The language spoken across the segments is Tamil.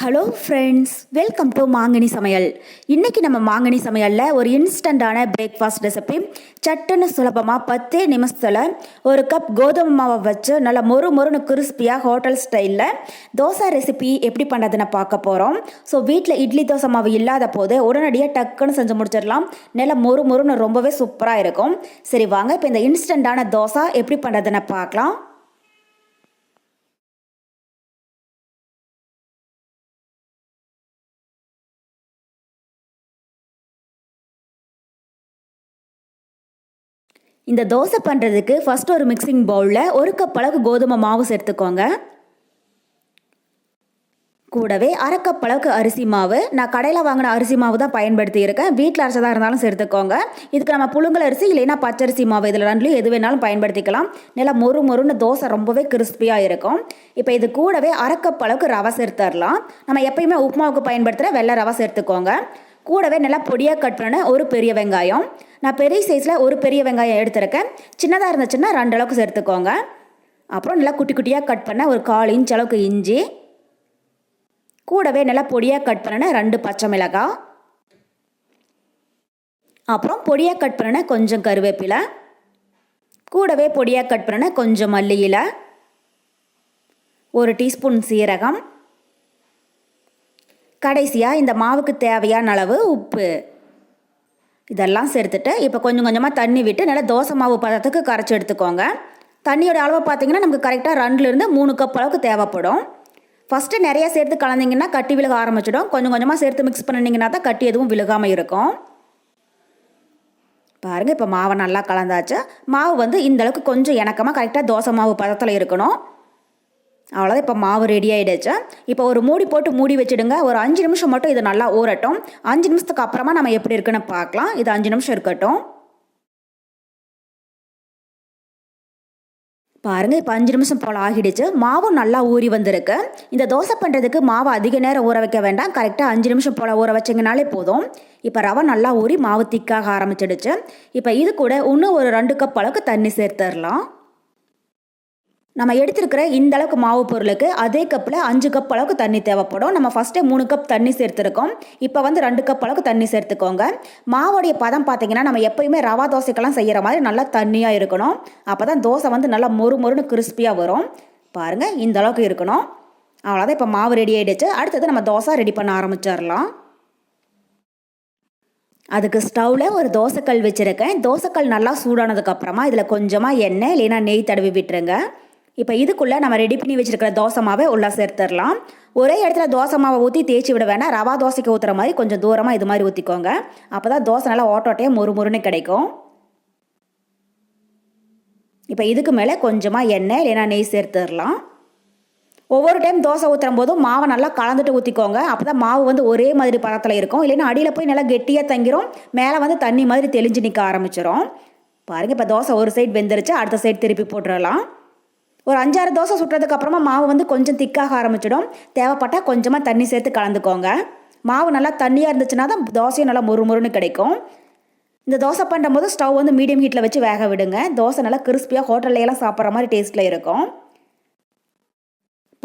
ஹலோ ஃப்ரெண்ட்ஸ், வெல்கம் டு மாங்கனி சமையல். இன்றைக்கி நம்ம மாங்கனி சமையலில் ஒரு இன்ஸ்டண்ட்டான பிரேக்ஃபாஸ்ட் ரெசிபி. சட்டுன்னு சுலபமாக 10 நிமிஷத்தில் ஒரு கப் கோதுமை மாவை வச்சு நல்லா மொறுன்னு கிறிஸ்பியாக ஹோட்டல் ஸ்டைலில் தோசை ரெசிபி எப்படி பண்ணுறதுன்னு பார்க்க போகிறோம். ஸோ வீட்டில் இட்லி தோசை மாவு இல்லாத போது உடனடியாக டக்குன்னு செஞ்சு முடிச்சிடலாம். நல்லா மொறுன்னு ரொம்பவே சூப்பராக இருக்கும். சரி வாங்க, இப்போ இந்த இன்ஸ்டண்ட்டான தோசை எப்படி பண்ணுறதுன்னு பார்க்கலாம். இந்த தோசை பண்ணுறதுக்கு ஃபஸ்ட்டு ஒரு மிக்சிங் பவுலில் ஒரு கப் அளவுக்கு கோதுமை மாவு சேர்த்துக்கோங்க. கூடவே அரை கப் அளவுக்கு அரிசி மாவு. நான் கடையில் வாங்கின அரிசி மாவு தான் பயன்படுத்தியிருக்கேன். வீட்டில் அரைச்சதாக இருந்தாலும் சேர்த்துக்கோங்க. இதுக்கு நம்ம புழுங்கல் அரிசி இல்லைன்னா பச்சரிசி மாவு இதில் ரெண்டுலையும் எது வேணாலும் பயன்படுத்திக்கலாம். நல்லா மொறுன்னு தோசை ரொம்பவே கிறிஸ்பியாக இருக்கும். இப்போ இது கூடவே அரை கப் அளவுக்கு ரவை சேர்த்துடலாம். நம்ம எப்பயுமே உப்புமாவுக்கு பயன்படுத்துகிற வெள்ளை ரவை சேர்த்துக்கோங்க. கூடவே நல்லா பொடியாக கட் பண்ண ஒரு பெரிய வெங்காயம். நான் பெரிய சைஸில் ஒரு பெரிய வெங்காயம் எடுத்துருக்கேன். சின்னதாக இருந்துச்சுன்னா 2 அளவுக்கு சேர்த்துக்கோங்க. அப்புறம் நல்லா குட்டி குட்டியாக கட் பண்ண ஒரு 1/4 இன்ச் அளவுக்கு இஞ்சி. கூடவே நல்லா பொடியாக கட் பண்ண 2 பச்சை மிளகாய். அப்புறம் பொடியாக கட் பண்ண கொஞ்சம் கருவேப்பிலை. கூடவே பொடியாக கட் பண்ண கொஞ்சம் மல்லி இலை, 1 டீஸ்பூன் சீரகம். கடைசியாக இந்த மாவுக்கு தேவையான அளவு உப்பு. இதெல்லாம் சேர்த்துட்டு இப்போ கொஞ்சம் கொஞ்சமாக தண்ணி விட்டு நல்லா தோசை மாவு பதத்துக்கு கரைச்சி எடுத்துக்கோங்க. தண்ணியோட அளவை பார்த்தீங்கன்னா நமக்கு கரெக்டாக 2லேருந்து 3 கப் அளவுக்கு தேவைப்படும். ஃபஸ்ட்டு நிறையா சேர்த்து கலந்திங்கன்னா கட்டி விழுக ஆரம்பிச்சிடும். கொஞ்சம் கொஞ்சமாக சேர்த்து மிக்ஸ் பண்ணிங்கன்னா தான் கட்டி எதுவும் விழுகாமல் இருக்கும். பாருங்கள், இப்போ மாவை நல்லா கலந்தாச்சு. மாவு வந்து இந்தளவுக்கு கொஞ்சம் இணக்கமாக கரெக்டாக தோசை மாவு பதத்தில் இருக்கணும். அவ்வளோதான், இப்போ மாவு ரெடி ஆகிடுச்சு. இப்போ ஒரு மூடி போட்டு மூடி வச்சுடுங்க. ஒரு 5 நிமிஷம் மட்டும் இது நல்லா ஊறட்டும். 5 நிமிஷத்துக்கு அப்புறமா நம்ம எப்படி இருக்குன்னு பார்க்கலாம். இது 5 நிமிஷம் இருக்கட்டும். பாருங்கள், இப்போ 5 நிமிஷம் போல் ஆகிடுச்சு. மாவும் நல்லா ஊறி வந்திருக்கு. இந்த தோசை பண்ணுறதுக்கு மாவு அதிக நேரம் ஊற வைக்க வேண்டாம். கரெக்டாக 5 நிமிஷம் போல் ஊற வச்சிங்கனாலே போதும். இப்போ ரவை நல்லா ஊறி மாவு திக்காக ஆரம்பிச்சிடுச்சு. இப்போ இது கூட இன்னும் ஒரு 2 கப் அளவுக்கு தண்ணி சேர்த்துடலாம். நம்ம எடுத்துருக்கிற இந்த அளவுக்கு மாவு பொருளுக்கு அதே கப்பில் 5 கப் அளவுக்கு தண்ணி தேவைப்படும். நம்ம ஃபஸ்ட்டே 3 கப் தண்ணி சேர்த்துருக்கோம். இப்போ வந்து 2 கப் அளவுக்கு தண்ணி சேர்த்துக்கோங்க. மாவோடைய பதம் பார்த்தீங்கன்னா நம்ம எப்பயுமே ரவா தோசைக்கெல்லாம் செய்கிற மாதிரி நல்லா தண்ணியாக இருக்கணும். அப்போ தான் தோசை வந்து நல்லா மொறுன்னு கிறிஸ்பியாக வரும். பாருங்கள், இந்த அளவுக்கு இருக்கணும். அவ்வளோதான், இப்போ மாவு ரெடி ஆகிடுச்சு. அடுத்தது நம்ம தோசை ரெடி பண்ண ஆரம்பிச்சிடலாம். அதுக்கு ஸ்டவ்வில் ஒரு தோசைக்கல் வச்சுருக்கேன். தோசைக்கல் நல்லா சூடானதுக்கப்புறமா இதில் கொஞ்சமாக எண்ணெய் இல்லைன்னா நெய் தடவி விட்டுருங்க. இப்போ இதுக்குள்ளே நம்ம ரெடி பண்ணி வச்சுருக்கிற தோசை மாவை உள்ளே சேர்த்துடலாம். ஒரே இடத்துல தோசை மாவை ஊற்றி தேய்ச்சி விட வேணாம். ரவா தோசைக்கு ஊற்றுற மாதிரி கொஞ்சம் தூரமாக இது மாதிரி ஊற்றிக்கோங்க. அப்போ தான் தோசை நல்லா ஓட்டோட்டையாக மொறுன்னு கிடைக்கும். இப்போ இதுக்கு மேலே கொஞ்சமாக எண்ணெய் இல்லைன்னா நெய் சேர்த்துடலாம். ஒவ்வொரு டைம் தோசை ஊற்றுற போதும் மாவை நல்லா கலந்துட்டு ஊற்றிக்கோங்க. அப்போ தான் மாவு வந்து ஒரே மாதிரி பதத்தில் இருக்கும். இல்லைன்னா அடியில் போய் நல்லா கெட்டியாக தங்கிரும். மேலே வந்து தண்ணி மாதிரி தெளிஞ்சு நிற்க ஆரம்பிச்சிடும். பாருங்கள், இப்போ தோசை ஒரு சைடு வெந்துருச்சு. அடுத்த சைடு திருப்பி போட்டுடலாம். ஒரு 5-6 தோசை சுட்டுறதுக்கு அப்புறமா மாவு வந்து கொஞ்சம் திக்காக ஆரம்பிச்சிடும். தேவைப்பட்டால் கொஞ்சமாக தண்ணி சேர்த்து கலந்துக்கோங்க. மாவு நல்லா தண்ணியாக இருந்துச்சுன்னா தான் தோசையும் நல்லா மொறுன்னு கிடைக்கும். இந்த தோசை பண்ணும்போது ஸ்டவ் வந்து மீடியம் ஹீட்டில் வச்சு வேக விடுங்க. தோசை நல்லா கிறிஸ்பியாக ஹோட்டல்லையெல்லாம் சாப்பிட்ற மாதிரி டேஸ்ட்டில் இருக்கும்.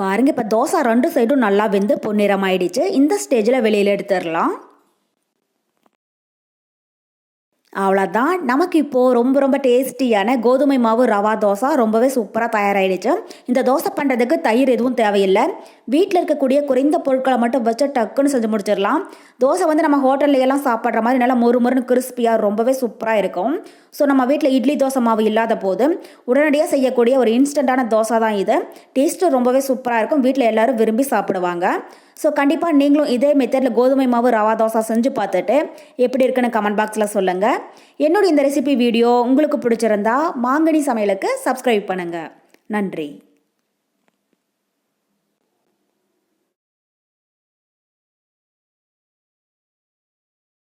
பாருங்கள், இப்போ தோசை 2 சைடும் நல்லா வெந்து பொன்னிறமாயிடுச்சு. இந்த ஸ்டேஜில் வெளியில் எடுத்துடலாம். அவ்வளோதான், நமக்கு இப்போது ரொம்ப டேஸ்டியான கோதுமை மாவு ரவா தோசை ரொம்பவே சூப்பராக தயாராகிடுச்சு. இந்த தோசை பண்ணுறதுக்கு தயிர் எதுவும் தேவையில்லை. வீட்டில் இருக்கக்கூடிய குறைந்த பொருட்களை மட்டும் வச்சு டக்குன்னு செஞ்சு முடிச்சிடலாம். தோசை வந்து நம்ம ஹோட்டல்லையெல்லாம் சாப்பிட்ற மாதிரி நல்லா மொறுன்னு கிறிஸ்பியாக ரொம்பவே சூப்பராக இருக்கும். ஸோ நம்ம வீட்டில் இட்லி தோசை மாவு இல்லாத போது உடனடியாக செய்யக்கூடிய ஒரு இன்ஸ்டண்ட்டான தோசை தான் இது. டேஸ்ட்டு ரொம்பவே சூப்பராக இருக்கும். வீட்டில் எல்லோரும் விரும்பி சாப்பிடுவாங்க. ஸோ கண்டிப்பாக நீங்களும் இதே மெத்தடில் கோதுமை மாவு ரவா தோசை செஞ்சு பார்த்துட்டு எப்படி இருக்குன்னு கமெண்ட் பாக்ஸில் சொல்லுங்கள். என்னோட இந்த ரெசிபி வீடியோ உங்களுக்கு பிடிச்சிருந்தா மாங்கனி சமையலுக்கு சப்ஸ்கிரைப் பண்ணுங்கள். நன்றி.